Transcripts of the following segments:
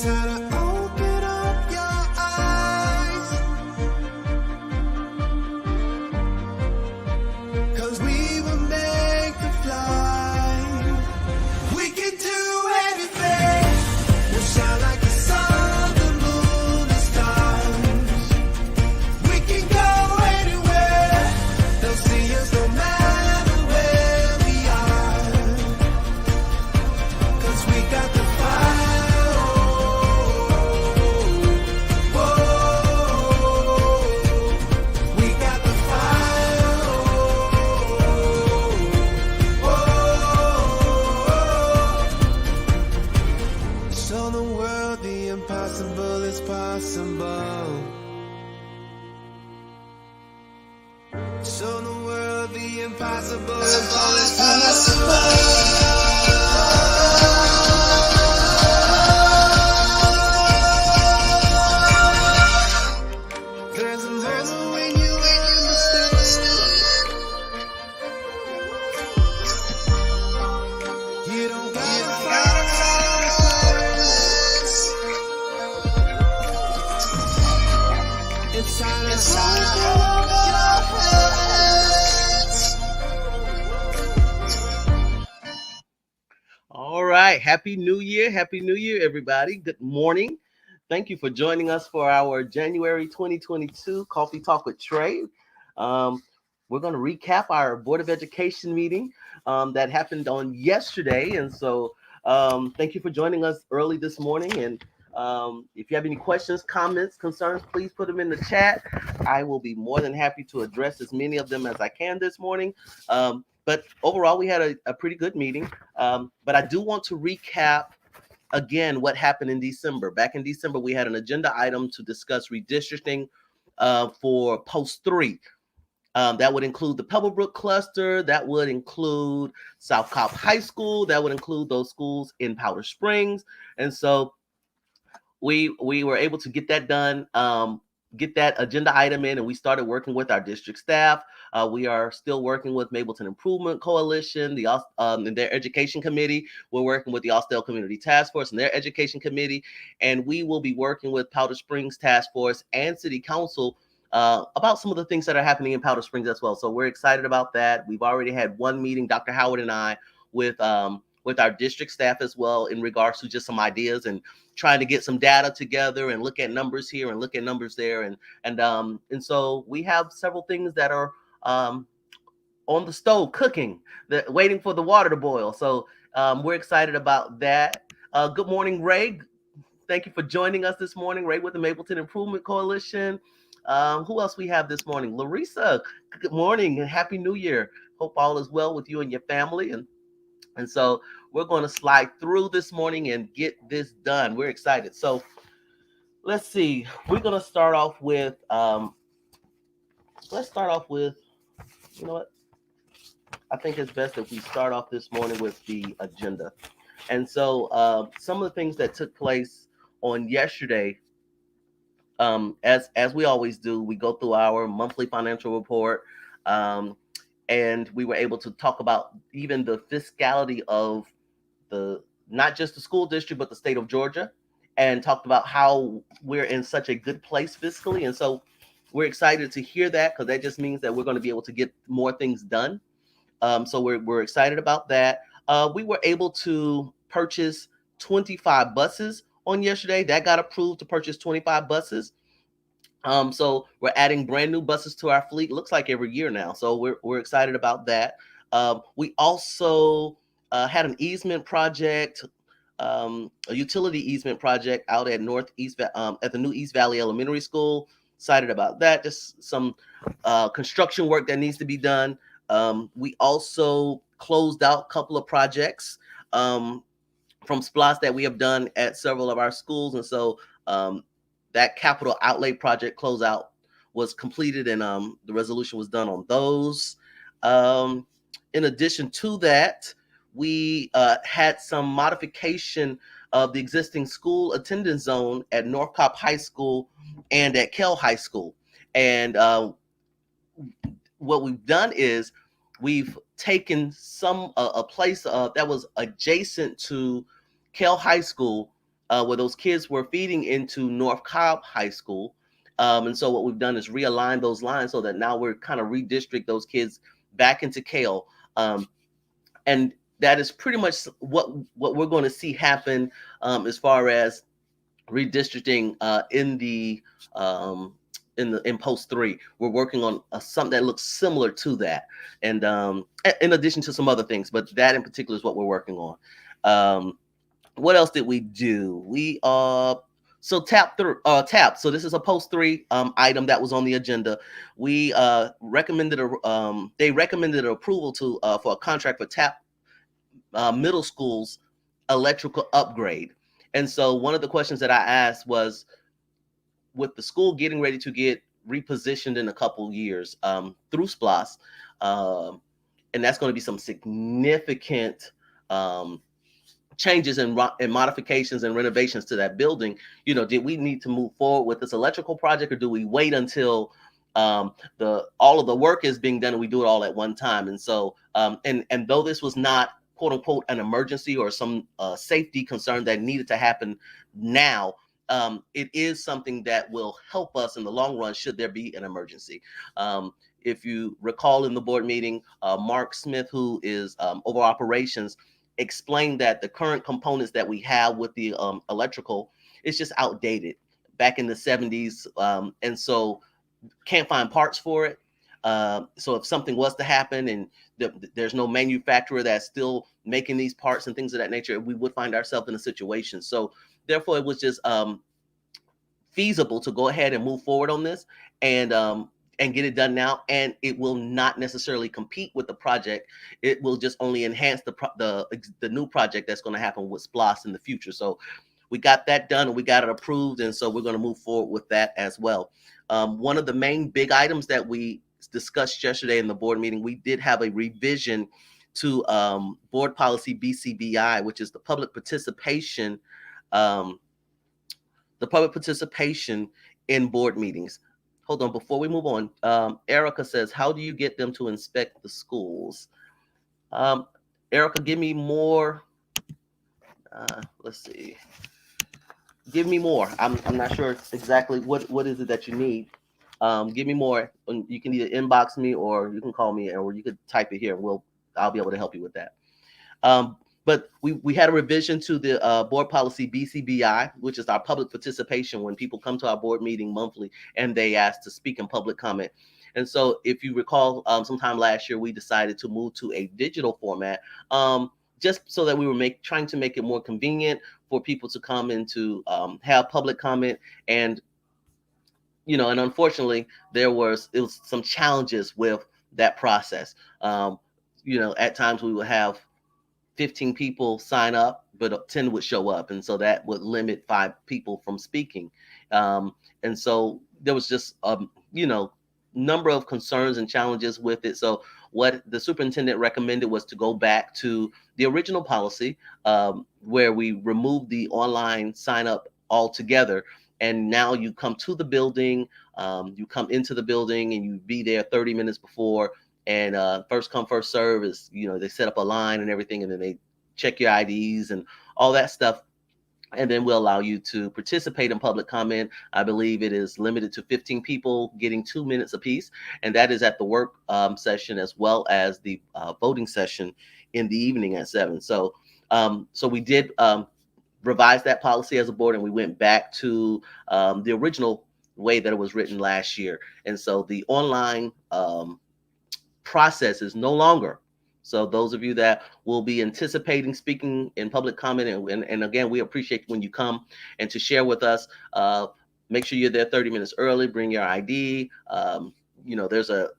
time to open up your eyes, 'cause we were made to fly. We can do anything. We'll shine like the sun, the moon, the stars. We can go anywhere. They'll see us no matter where we are. 'Cause we got the fire. We got the fire. Show the world the impossible is possible. Show the world the impossible is possible. There's a moment when you understand. You don't gotta fight us. It's time to hold your hands. All right. Happy New Year. Happy New Year, everybody. Good morning. Thank you for joining us for our January 2022 Coffee Talk with Trey. We're going to recap our Board of Education meeting that happened on yesterday. And so thank you for joining us early this morning. And if you have any questions, comments, concerns, please put them in the chat. I will be more than happy to address as many of them as I can this morning. But overall, we had a pretty good meeting. But I do want to recap again what happened in December. Back in December, we had an agenda item to discuss redistricting for post 3. That would include the Pebblebrook cluster. That would include South Cobb High School. That would include those schools in Powder Springs. And so we were able to get that done, get that agenda item in, and we started working with our district staff. We are still working with Mableton Improvement Coalition, and their education committee. We're working with the Austell Community Task Force and their education committee, and we will be working with Powder Springs Task Force and City Council about some of the things that are happening in Powder Springs as well. So we're excited about that. We've already had one meeting, Dr. Howard and I, with our district staff as well in regards to just some ideas and trying to get some data together and look at numbers here and look at numbers there. And so we have several things that are on the stove cooking, waiting for the water to boil. So we're excited about that. Good morning, Ray. Thank you for joining us this morning, Ray with the Mableton Improvement Coalition. Who else we have this morning? Larissa, good morning and Happy New Year. Hope all is well with you and your family. And so we're going to slide through this morning and get this done. We're excited. So let's see. We're going to start off with, you know what? I think it's best if we start off this morning with the agenda. And so some of the things that took place on yesterday, as we always do, we go through our monthly financial report. And we were able to talk about even the fiscality of not just the school district, but the state of Georgia, and talked about how we're in such a good place fiscally. And so we're excited to hear that, because that just means that we're going to be able to get more things done. So we're excited about that. We were able to purchase 25 buses on yesterday. That got approved to purchase 25 buses. So we're adding brand new buses to our fleet. Looks like every year now. So we're excited about that. We also had an easement project, a utility easement project out at at the new East Valley Elementary School. Excited about that. Just some construction work that needs to be done. We also closed out a couple of projects from SPLOST that we have done at several of our schools. And so that capital outlay project closeout was completed, and the resolution was done on those. In addition to that, we had some modification of the existing school attendance zone at North Cobb High School and at Kell High School. And what we've done is we've taken a place that was adjacent to Kell High School, where those kids were feeding into North Cobb High School. And so what we've done is realign those lines so that now we're kind of redistrict those kids back into Kale. And that is pretty much what we're going to see happen as far as redistricting in post 3. We're working on something that looks similar to that, and in addition to some other things, but that in particular is what we're working on. What else did we do? We so tap. So this is a post 3 item that was on the agenda. We recommended they recommended approval to for a contract for tap middle school's electrical upgrade. And so one of the questions that I asked was, with the school getting ready to get repositioned in a couple years through SPLOST, and that's going to be some significant changes and modifications and renovations to that building. Did we need to move forward with this electrical project, or do we wait until all of the work is being done and we do it all at one time? And so and though this was not quote unquote an emergency or some safety concern that needed to happen now, it is something that will help us in the long run should there be an emergency. If you recall in the board meeting, Mark Smith, who is over operations, explained that the current components that we have with the electrical is just outdated back in the 70s. And so can't find parts for it. So if something was to happen and there's no manufacturer that's still making these parts and things of that nature, we would find ourselves in a situation. So therefore, it was just feasible to go ahead and move forward on this and get it done now. And it will not necessarily compete with the project. It will just only enhance the new project that's going to happen with SPLOST in the future. So we got that done and we got it approved. And so we're going to move forward with that as well. One of the main big items that we discussed yesterday in the board meeting, we did have a revision to board policy BCBI, which is the public participation in board meetings. Hold on, before we move on, Erica says, how do you get them to inspect the schools? Erica, give me more. Let's see. Give me more. I'm not sure exactly what is it that you need. Give me more. You can either inbox me or you can call me, or you could type it here and I'll be able to help you with that. But we had a revision to the board policy BCBI, which is our public participation when people come to our board meeting monthly and they ask to speak in public comment. And so if you recall, sometime last year, we decided to move to a digital format, just so that we were trying to make it more convenient for people to come and to have public comment. And and unfortunately, it was some challenges with that process. At times we would have 15 people sign up, but 10 would show up. And so that would limit 5 people from speaking. And so there was just, number of concerns and challenges with it. So what the superintendent recommended was to go back to the original policy, where we removed the online sign up altogether. And now you come to the building, you come into the building and you be there 30 minutes before. And first come, first serve is, they set up a line and everything, and then they check your IDs and all that stuff. And then we'll allow you to participate in public comment. I believe it is limited to 15 people getting 2 minutes apiece. And that is at the work session as well as the voting session in the evening at 7. So we did revise that policy as a board, and we went back to the original way that it was written last year. And so the online process is no longer. So those of you that will be anticipating speaking in public comment, and again, we appreciate when you come and to share with us, make sure you're there 30 minutes early, bring your ID. There's a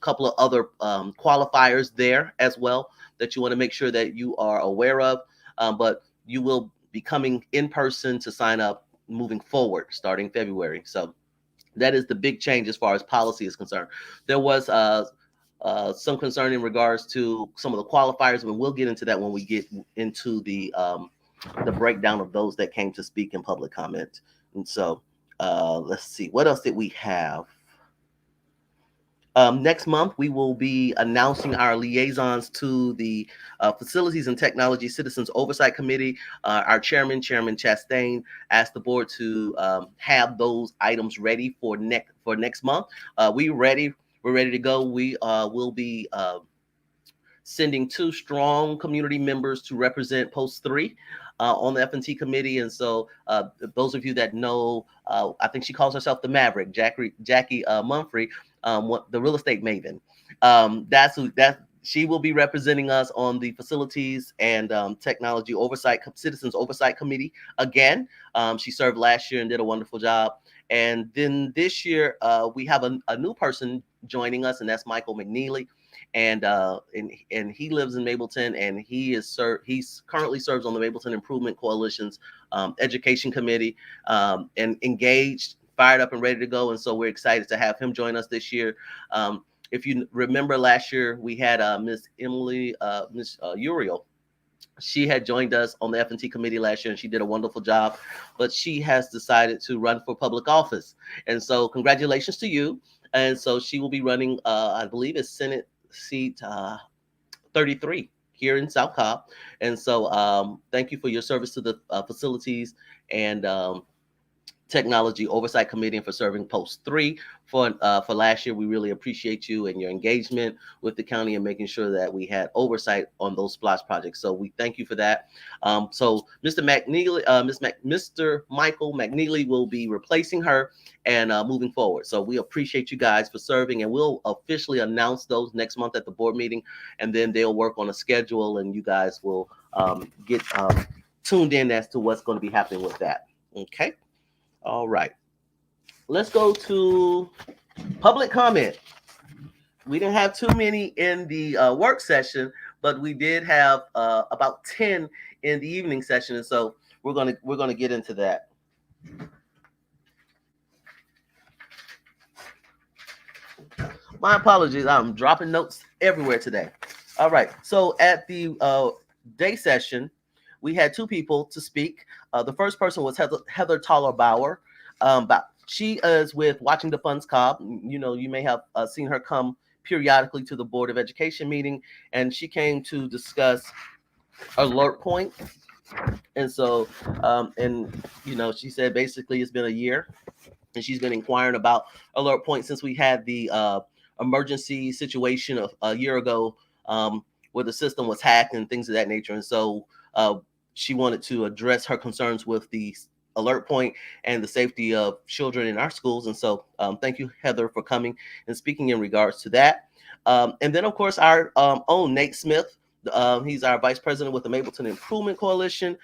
couple of other qualifiers there as well that you want to make sure that you are aware of, but you will be coming in person to sign up moving forward starting February. So that is the big change as far as policy is concerned. There was some concern in regards to some of the qualifiers, and we'll get into that when we get into the breakdown of those that came to speak in public comment. And so let's see, what else did we have? Next month, we will be announcing our liaisons to the Facilities and Technology Citizens Oversight Committee. Our chairman, Chairman Chastain, asked the board to have those items ready for next month. We're ready to go. We will be sending 2 strong community members to represent Post 3 on the F&T committee. And so those of you that know, I think she calls herself the Maverick, Jackie Mumphrey, the real estate maven. She will be representing us on the Facilities and Technology Citizens Oversight Committee again. She served last year and did a wonderful job. And then this year, we have a new person joining us, and that's Michael McNeely. And he lives in Mableton, and he's currently serves on the Mableton Improvement Coalition's Education Committee, and engaged, fired up, and ready to go. And so we're excited to have him join us this year. If you remember last year, we had Miss Uriel. She had joined us on the F&T committee last year, and she did a wonderful job, but she has decided to run for public office. And so congratulations to you. And so she will be running, I believe it's Senate seat 33 here in South Cobb. And so thank you for your service to the Facilities and Technology Oversight Committee, and for serving Post 3 for last year. We really appreciate you and your engagement with the county and making sure that we had oversight on those SPLOST projects. So we thank you for that. So Mr. McNeely, Mr. Michael McNeely will be replacing her and moving forward. So we appreciate you guys for serving, and we'll officially announce those next month at the board meeting, and then they'll work on a schedule, and you guys will get tuned in as to what's going to be happening with that. Okay. All right, let's go to public comment. We didn't have too many in the work session, but we did have about 10 in the evening session, and so we're gonna get into that. My apologies, I'm dropping notes everywhere today. All right, so at the day session, we had 2 people to speak. The first person was Heather Toller Bauer. She is with Watching the Funds Cobb. You know, you may have seen her come periodically to the Board of Education meeting, and she came to discuss Alert Point. And so, and you know, she said basically it's been a year, and she's been inquiring about Alert Point since we had the emergency situation of a year ago, where the system was hacked and things of that nature. And so she wanted to address her concerns with the Alert Point and the safety of children in our schools. And so thank you, Heather, for coming and speaking in regards to that. And then, of course, our own Nate Smith. He's our vice president with the Mableton Improvement Coalition.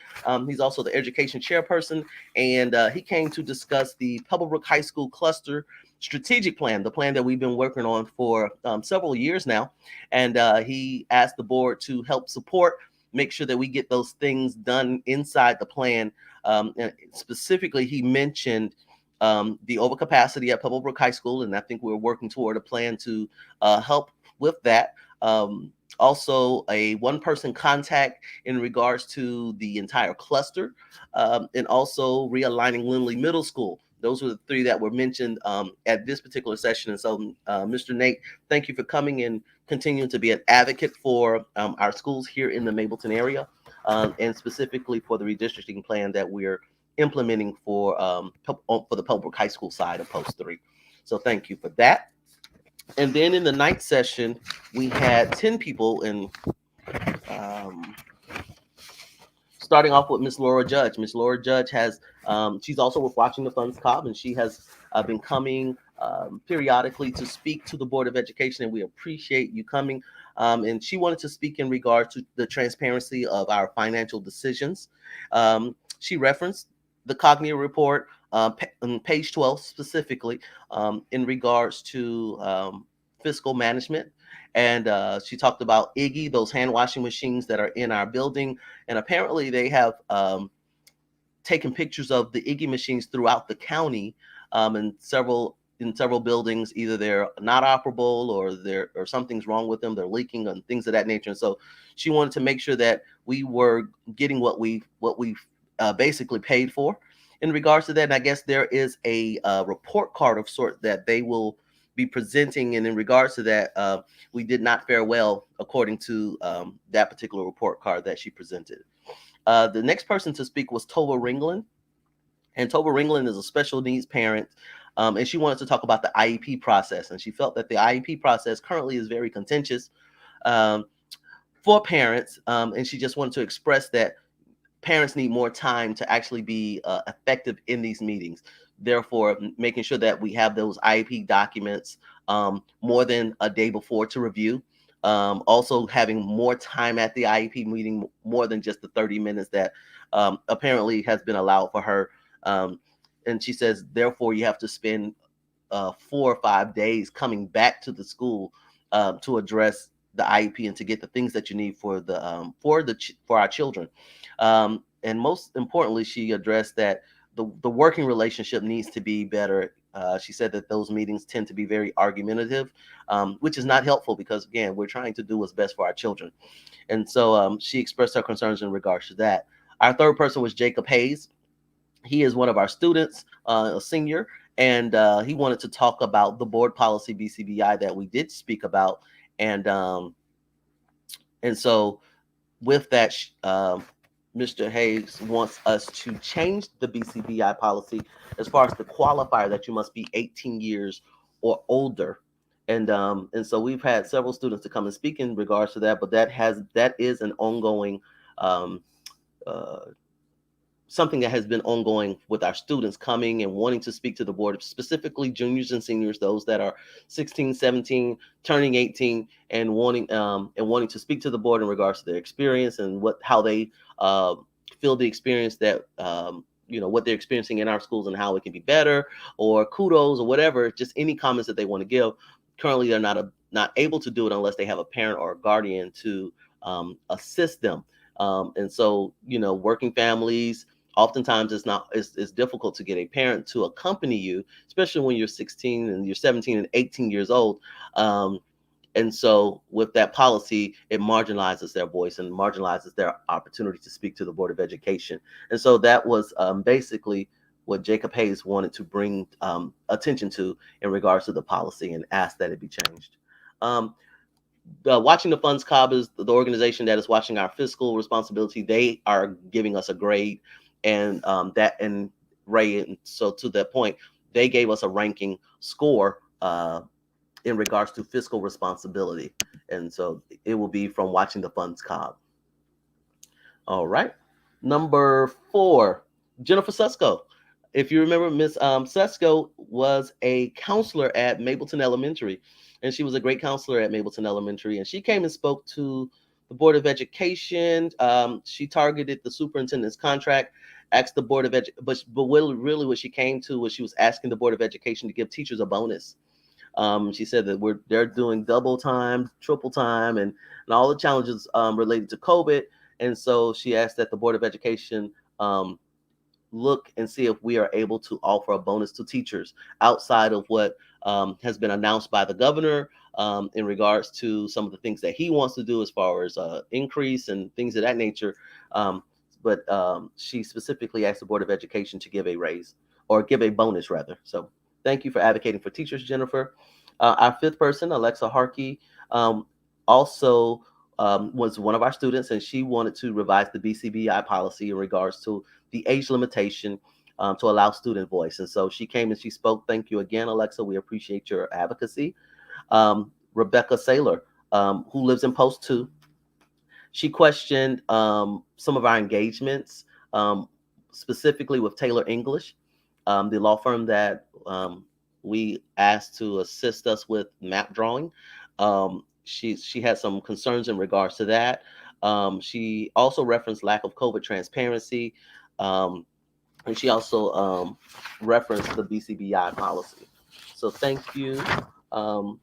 He's also the education chairperson, and he came to discuss the Pebblebrook High School cluster strategic plan, the plan that we've been working on for several years now. And he asked the board to help support, make sure that we get those things done inside the plan. And specifically, he mentioned the overcapacity at Pebblebrook High School, and I think we're working toward a plan to help with that. Also, a one-person contact in regards to the entire cluster, and also realigning Lindley Middle School. Those were the 3 that were mentioned at this particular session. And so, Mr. Nate, thank you for coming and continuing to be an advocate for our schools here in the Mableton area, and specifically for the redistricting plan that we're implementing for the Pebblebrook High School side of Post 3. So thank you for that. And then in the night session, we had 10 people in, starting off with Miss Laura Judge. Miss Laura Judge has, she's also with Watching the Funds Cobb, and she has been coming periodically to speak to the Board of Education, and we appreciate you coming. And she wanted to speak in regard to the transparency of our financial decisions. She referenced the Cognia report on page 12 specifically in regards to fiscal management. And she talked about Iggy, those hand washing machines that are in our building. And apparently they have taken pictures of the Iggy machines throughout the county, and in several buildings. Either they're not operable or something's wrong with them, they're leaking and things of that nature. And so she wanted to make sure that we were getting what we basically paid for in regards to that. And I guess there is a report card of sort that they will be presenting. And in regards to that, we did not fare well according to that particular report card that she presented. The next person to speak was Tova Ringland. And Tova Ringland is a special needs parent. And she wanted to talk about the IEP process. And she felt that the IEP process currently is very contentious um, for parents. And she just wanted to express that parents need more time to actually be effective in these meetings. Therefore, making sure that we have those IEP documents more than a day before to review. Also, having more time at the IEP meeting, more than just the 30 minutes that apparently has been allowed for her. And she says, therefore, you have to spend 4 or 5 days coming back to the school to address the IEP and to get the things that you need for for our children. And most importantly, she addressed that the working relationship needs to be better. She said that those meetings tend to be very argumentative, which is not helpful because, again, we're trying to do what's best for our children. And so she expressed her concerns in regards to that. Our third person was Jacob Hayes. He is one of our students, a senior, and he wanted to talk about the board policy BCBI that we did speak about. And so with that, Mr. Hayes wants us to change the BCBI policy as far as the qualifier that you must be 18 years or older. And so we've had several students to come and speak in regards to that, but that is an ongoing something that has been ongoing with our students coming and wanting to speak to the board, specifically juniors and seniors, those that are 16, 17, turning 18, and wanting to speak to the board in regards to their experience and how they feel the experience that what they're experiencing in our schools and how it can be better, or kudos or whatever, just any comments that they want to give. Currently, they're not able to do it unless they have a parent or a guardian to assist them. And so, working families, oftentimes it's difficult to get a parent to accompany you, especially when you're 16 and you're 17 and 18 years old. And so with that policy, it marginalizes their voice and marginalizes their opportunity to speak to the Board of Education. And so that was basically what Jacob Hayes wanted to bring attention to in regards to the policy and ask that it be changed. Watching the Funds Cobb is the organization that is watching our fiscal responsibility. They are giving us a grade, and Ray, and so to that point, they gave us a ranking score in regards to fiscal responsibility. And so it will be from Watching the Funds Cobb. All right. Number 4, Jennifer Susko. If you remember, Miss Susko was a counselor at Mapleton Elementary, and she was a great counselor at Mapleton Elementary. And she came and spoke to the Board of Education. She targeted the superintendent's contract, asked the Board of Education, but really what she came to was she was asking the Board of Education to give teachers a bonus. She said that they're doing double time, triple time, and all the challenges related to COVID. And so she asked that the Board of Education look and see if we are able to offer a bonus to teachers outside of what has been announced by the governor in regards to some of the things that he wants to do as far as increase and things of that nature. But she specifically asked the Board of Education to give a raise, or give a bonus rather. So thank you for advocating for teachers, Jennifer. Our 5th person, Alexa Harkey, also was one of our students, and she wanted to revise the BCBI policy in regards to the age limitation to allow student voice. And so she came and she spoke. Thank you again, Alexa. We appreciate your advocacy. Rebecca Saylor, who lives in Post 2, she questioned some of our engagements, specifically with Taylor English, the law firm that we asked to assist us with map drawing. She had some concerns in regards to that. She also referenced lack of COVID transparency. And she also referenced the BCBI policy. So thank you,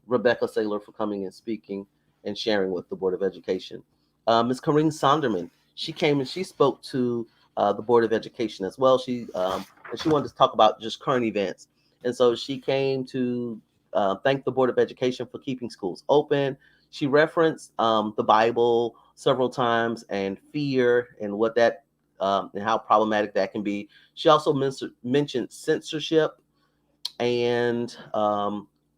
Rebecca Saylor, for coming and speaking and sharing with the Board of Education. Ms. Corinne Sonderman, she came and she spoke to the Board of Education as well. She wanted to talk about just current events. And so she came to thank the Board of Education for keeping schools open. She referenced the Bible several times and fear and what that and how problematic that can be. She also mentioned censorship and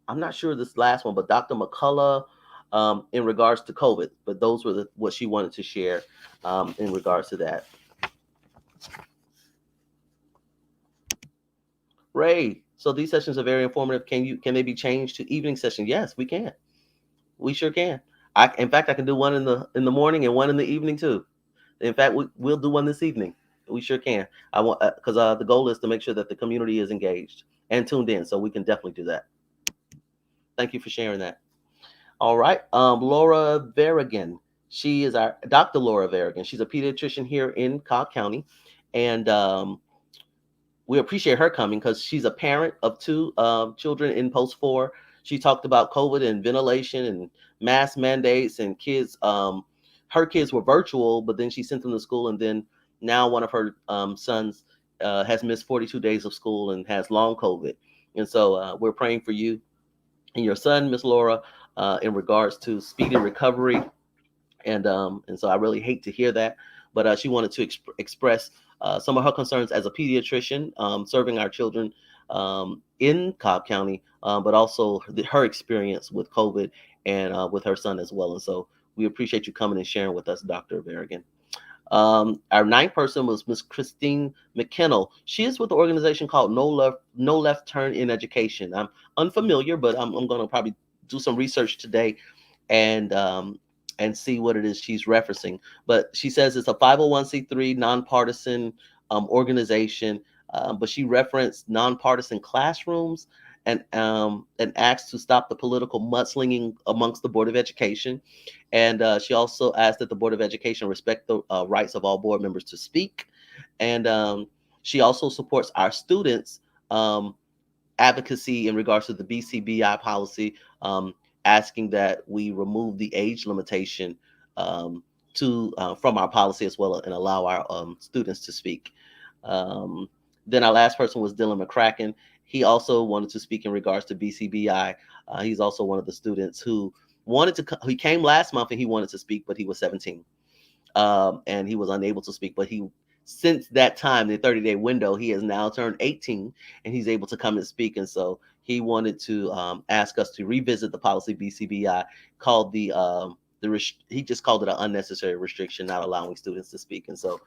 I'm not sure this last one, but Dr. McCullough in regards to COVID. But those were what she wanted to share in regards to that. Ray, so these sessions are very informative. Can they be changed to evening session? Yes, we can. We sure can. In fact, I can do one in the morning and one in the evening too. In fact, we'll do one this evening. We sure can. I want because the goal is to make sure that the community is engaged and tuned in, so we can definitely do that. Thank you for sharing that. All right, Laura Varigan. She is our Dr. Laura Varigan. She's a pediatrician here in Cobb County, and we appreciate her coming because she's a parent of two children in post 4. She talked about COVID and ventilation and mask mandates and kids. Her kids were virtual, but then she sent them to school, and then now one of her sons has missed 42 days of school and has long COVID. And so we're praying for you and your son, Miss Laura, in regards to speedy recovery. And so I really hate to hear that, but she wanted to express some of her concerns as a pediatrician serving our children in Cobb County, but also her experience with COVID and with her son as well. And so we appreciate you coming and sharing with us, Dr. Varigan. Our ninth person was Miss Christine McKennell. She is with the organization called No Left Turn in Education. I'm unfamiliar, but I'm going to probably do some research today and see what it is she's referencing. But she says it's a 501c3 nonpartisan organization, but she referenced nonpartisan classrooms and asked to stop the political mudslinging amongst the Board of Education. And she also asked that the Board of Education respect the rights of all board members to speak. And she also supports our students' advocacy in regards to the BCBI policy, asking that we remove the age limitation from our policy as well and allow our students to speak. Then our last person was Dylan McCracken. He also wanted to speak in regards to BCBI. He's also one of the students who wanted to. He came last month and he wanted to speak, but he was 17 and he was unable to speak. But since that time, the 30-day window, he has now turned 18 and he's able to come and speak. And so he wanted to ask us to revisit the policy BCBI called he just called it an unnecessary restriction, not allowing students to speak. And so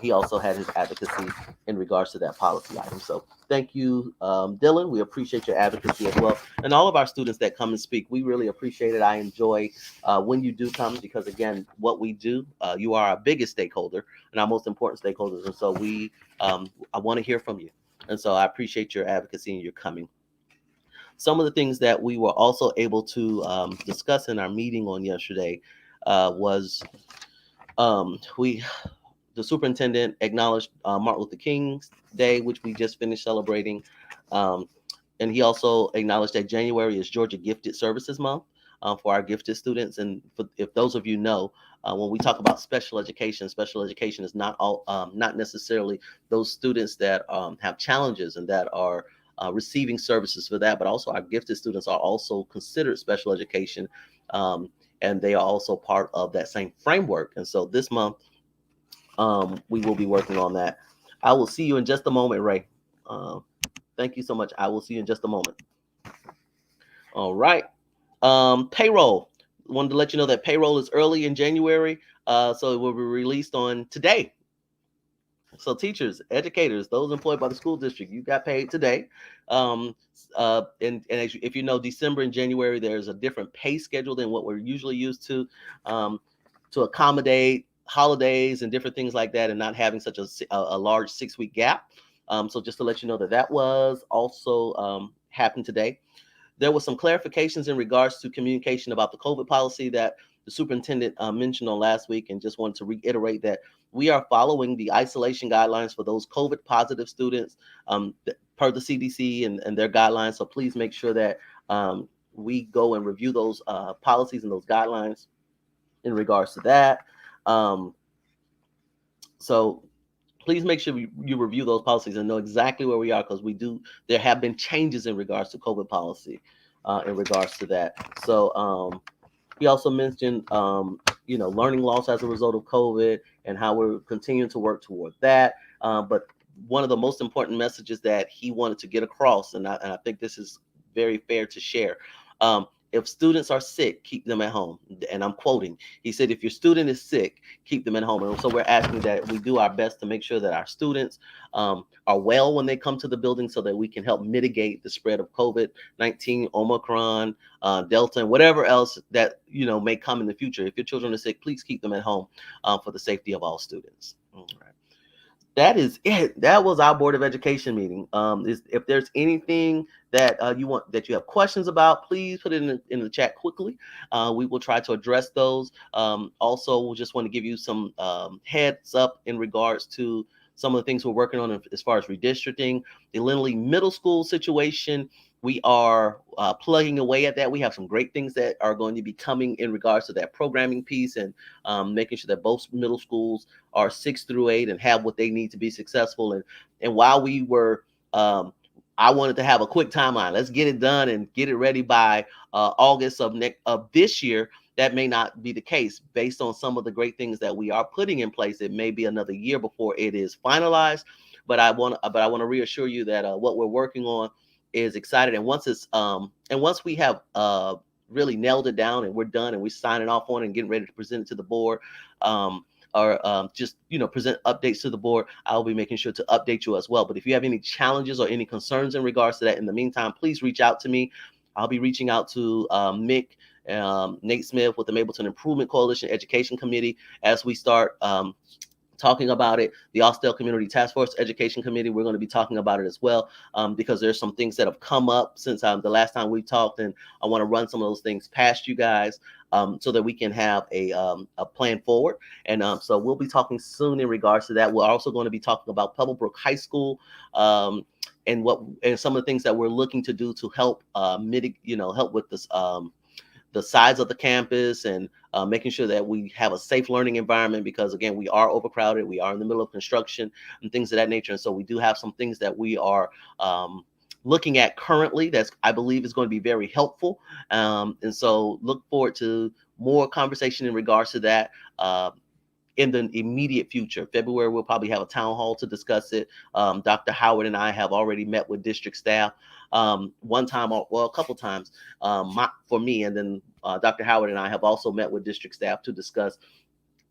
he also had his advocacy in regards to that policy item. So thank you, Dylan. We appreciate your advocacy as well. And all of our students that come and speak, we really appreciate it. I enjoy when you do come because, again, what we do, you are our biggest stakeholder and our most important stakeholders. And so I want to hear from you. And so I appreciate your advocacy and your coming. Some of the things that we were also able to discuss in our meeting on yesterday was the superintendent acknowledged Martin Luther King's Day, which we just finished celebrating. And he also acknowledged that January is Georgia Gifted Services Month for our gifted students. And if those of you know, when we talk about special education is not necessarily those students that have challenges and that are receiving services for that, but also our gifted students are also considered special education, and they are also part of that same framework. And so this month, we will be working on that. I will see you in just a moment, Ray. Thank you so much. I will see you in just a moment. All right. Payroll. Wanted to let you know that payroll is early in January, so it will be released on today. So teachers, educators, those employed by the school district, you got paid today. And if you know, December and January, there's a different pay schedule than what we're usually used to accommodate holidays and different things like that and not having such a large 6-week gap. So just to let you know that was also happened today. There was some clarifications in regards to communication about the COVID policy that the superintendent mentioned on last week, and just wanted to reiterate that we are following the isolation guidelines for those COVID positive students per the CDC and their guidelines. So please make sure that we go and review those policies and those guidelines in regards to that. So please make sure you review those policies and know exactly where we are, because there have been changes in regards to COVID policy in regards to that. So he also mentioned, learning loss as a result of COVID and how we're continuing to work toward that. But one of the most important messages that he wanted to get across, and I think this is very fair to share. If students are sick, keep them at home. And I'm quoting. He said, if your student is sick, keep them at home. And so we're asking that we do our best to make sure that our students are well when they come to the building so that we can help mitigate the spread of COVID-19, Omicron, Delta, and whatever else that may come in the future. If your children are sick, please keep them at home for the safety of all students. All right. That is it. That was our Board of Education meeting. If there's anything that you have questions about, please put it in the chat quickly. We will try to address those. Also, we just want to give you some heads up in regards to some of the things we're working on as far as redistricting. The Lindley Middle School situation, we are plugging away at that. We have some great things that are going to be coming in regards to that programming piece and making sure that both middle schools are 6 through 8 and have what they need to be successful. And while we were, I wanted to have a quick timeline. Let's get it done and get it ready by August of this year. That may not be the case based on some of the great things that we are putting in place. It may be another year before it is finalized, but I want to reassure you that what we're working on is excited. And once we have really nailed it down and we're done and we're signing off on it and getting ready to present it to the board, or just present updates to the board, I'll be making sure to update you as well. But if you have any challenges or any concerns in regards to that, in the meantime, please reach out to me. I'll be reaching out to Mick, Nate Smith with the Mableton Improvement Coalition Education Committee as we start talking about it. The Austell Community Task Force Education Committee, we're going to be talking about it as well, because there's some things that have come up since the last time we talked, and I want to run some of those things past you guys so that we can have a plan forward. And so we'll be talking soon in regards to that. We're also going to be talking about Pebblebrook High School and some of the things that we're looking to do to help help with this the size of the campus and making sure that we have a safe learning environment, because again, we are overcrowded, we are in the middle of construction and things of that nature. And so we do have some things that we are looking at currently that's, I believe, is going to be very helpful. And so look forward to more conversation in regards to that in the immediate future. February, we'll probably have a town hall to discuss it. Dr. Howard and I have already met with district staff one time, a couple times for me. And then Dr. Howard and I have also met with district staff to discuss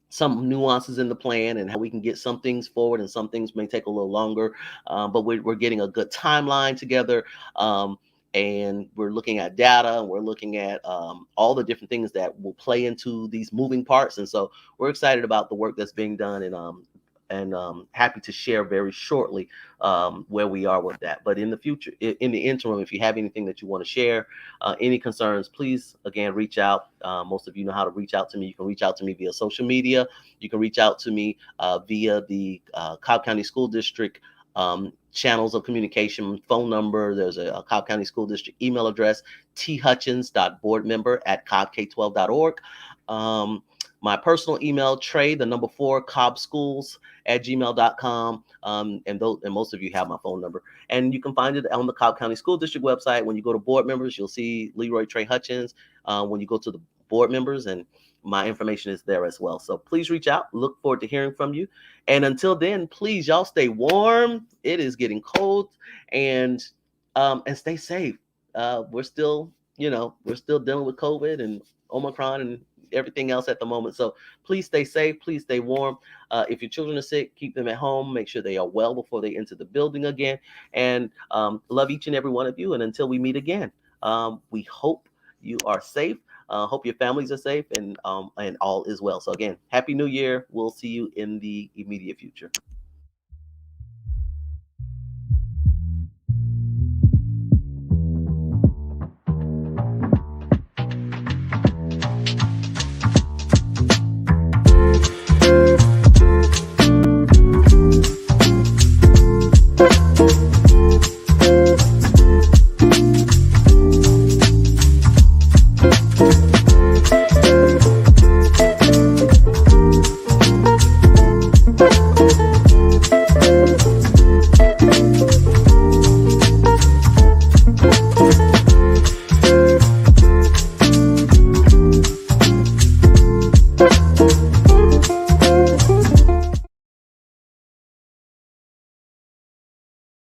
some nuances in the plan and how we can get some things forward, and some things may take a little longer, but we're getting a good timeline together. And we're looking at data, and we're looking at all the different things that will play into these moving parts. And so we're excited about the work that's being done, and happy to share very shortly where we are with that. But in the future, in the interim, if you have anything that you want to share, any concerns, please, again, reach out. Most of you know how to reach out to me. You can reach out to me via social media. You can reach out to me via the Cobb County School District channels of communication, phone number. There's a Cobb County School District email address, thutchins.boardmember@cobbk12.org. My personal email, Trey, the number 4, cobbschools@gmail.com. And most of you have my phone number. And you can find it on the Cobb County School District website. When you go to board members, you'll see Leroy Trey Hutchins. When you go to the board members, and my information is there as well. So please reach out. Look forward to hearing from you. And until then, please, y'all stay warm. It is getting cold, and stay safe. We're still dealing with COVID and Omicron and everything else at the moment. So please stay safe. Please stay warm. If your children are sick, keep them at home. Make sure they are well before they enter the building again. And love each and every one of you. And until we meet again, we hope you are safe. Hope your families are safe, and all is well. So again, Happy New Year. We'll see you in the immediate future.